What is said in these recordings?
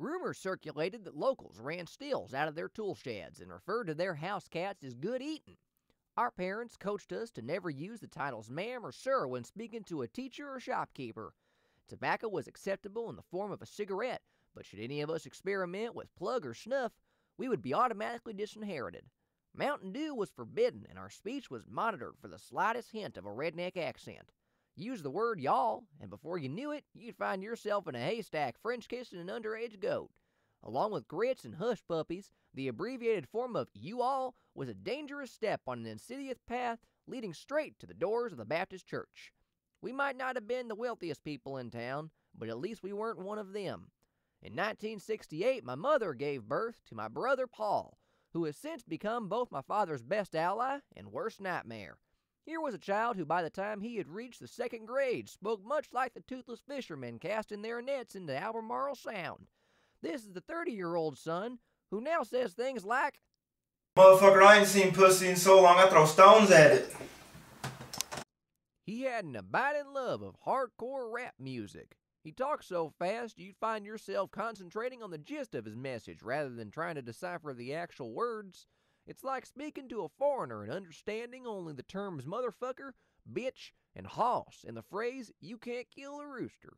Rumors circulated that locals ran stills out of their tool sheds and referred to their house cats as good eatin'. Our parents coached us to never use the titles ma'am or sir when speaking to a teacher or shopkeeper. Tobacco was acceptable in the form of a cigarette, but should any of us experiment with plug or snuff, we would be automatically disinherited. Mountain Dew was forbidden, and our speech was monitored for the slightest hint of a redneck accent. Use the word y'all, and before you knew it, you'd find yourself in a haystack French kissing an underage goat. Along with grits and hush puppies, the abbreviated form of you all was a dangerous step on an insidious path leading straight to the doors of the Baptist church. We might not have been the wealthiest people in town, but at least we weren't one of them. In 1968, my mother gave birth to my brother Paul, who has since become both my father's best ally and worst nightmare. Here was a child who, by the time he had reached the second grade, spoke much like the toothless fishermen casting their nets into Albemarle Sound. This is the 30-year-old son who now says things like, "Motherfucker, I ain't seen pussy in so long I throw stones at it." He had an abiding love of hardcore rap music. He talked so fast you'd find yourself concentrating on the gist of his message rather than trying to decipher the actual words. It's like speaking to a foreigner and understanding only the terms motherfucker, bitch, and hoss, and the phrase, "you can't kill a rooster."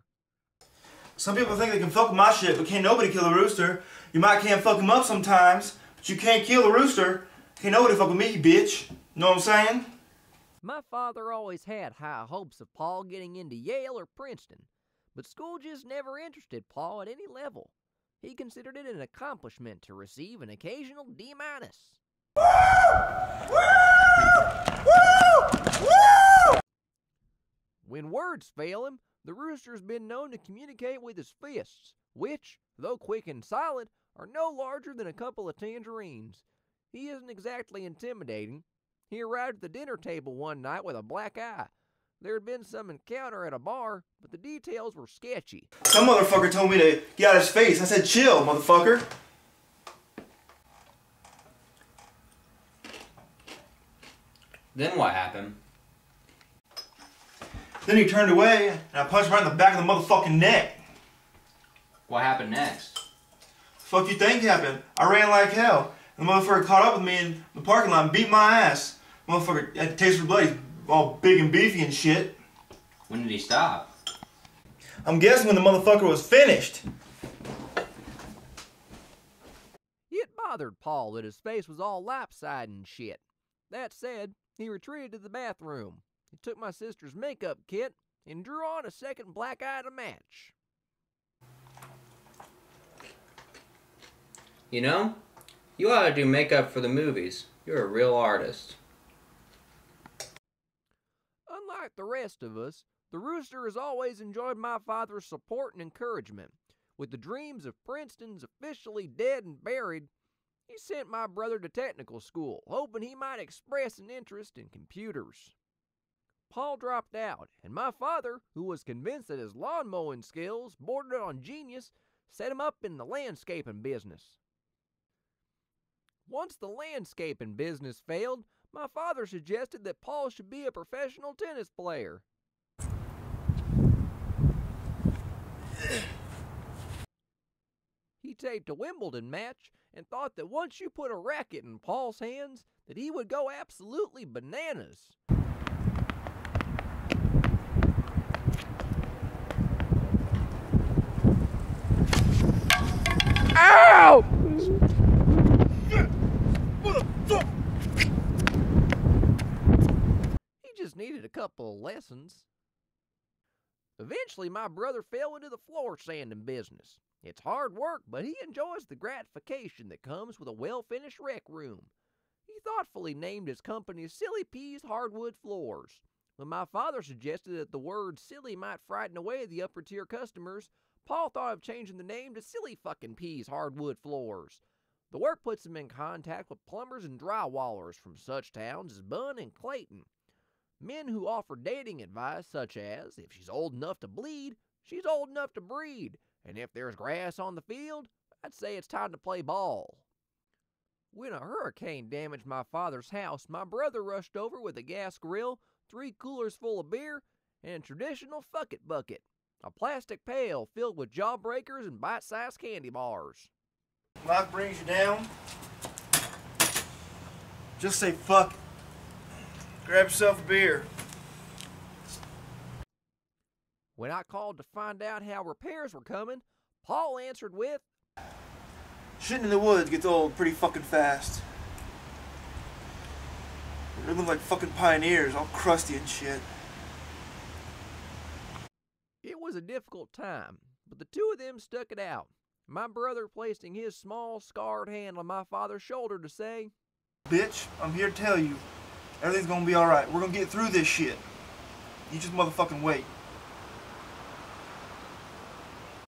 Some people think they can fuck with my shit, but can't nobody kill a rooster. You might can't fuck him up sometimes, but you can't kill a rooster. Can't nobody fuck with me, bitch. Know what I'm saying? My father always had high hopes of Paul getting into Yale or Princeton, but school just never interested Paul at any level. He considered it an accomplishment to receive an occasional D-. When words fail him, the rooster's been known to communicate with his fists, which, though quick and silent, are no larger than a couple of tangerines. He isn't exactly intimidating. He arrived at the dinner table one night with a black eye. There had been some encounter at a bar, but the details were sketchy. Some motherfucker told me to get out of his face. I said, "Chill, motherfucker." Then what happened? Then he turned away, and I punched him right in the back of the motherfucking neck. What happened next? Fuck you think happened? I ran like hell. The motherfucker caught up with me in the parking lot and beat my ass. Motherfucker had to taste for blood. He's all big and beefy and shit. When did he stop? I'm guessing when the motherfucker was finished. It bothered Paul that his face was all lopsided and shit. That said, he retreated to the bathroom. He took my sister's makeup kit and drew on a second black eye to match. You know, you ought to do makeup for the movies. You're a real artist. Unlike the rest of us, the rooster has always enjoyed my father's support and encouragement. With the dreams of Princeton's officially dead and buried, he sent my brother to technical school, hoping he might express an interest in computers. Paul dropped out, and my father, who was convinced that his lawn mowing skills bordered on genius, set him up in the landscaping business. Once the landscaping business failed, my father suggested that Paul should be a professional tennis player. He taped a Wimbledon match and thought that once you put a racket in Paul's hands, that he would go absolutely bananas. Ow! He just needed a couple of lessons. Eventually, my brother fell into the floor sanding business. It's hard work, but he enjoys the gratification that comes with a well-finished rec room. He thoughtfully named his company Silly Peas Hardwood Floors. When my father suggested that the word silly might frighten away the upper-tier customers, Paul thought of changing the name to Silly Fucking Peas Hardwood Floors. The work puts him in contact with plumbers and drywallers from such towns as Bunn and Clayton. Men who offer dating advice such as, if she's old enough to bleed, she's old enough to breed, and if there's grass on the field, I'd say it's time to play ball. When a hurricane damaged my father's house, my brother rushed over with a gas grill, 3 coolers full of beer, and a traditional fuck-it bucket. a plastic pail filled with jawbreakers and bite-sized candy bars. Life brings you down. Just say fuck it. Grab yourself a beer. When I called to find out how repairs were coming, Paul answered with, Shitting in the woods gets old pretty fucking fast. They look like fucking pioneers, all crusty and shit. It was a difficult time, but the two of them stuck it out. My brother placing his small, scarred hand on my father's shoulder to say, Bitch, I'm here to tell you, everything's gonna be alright. We're gonna get through this shit. You just motherfucking wait.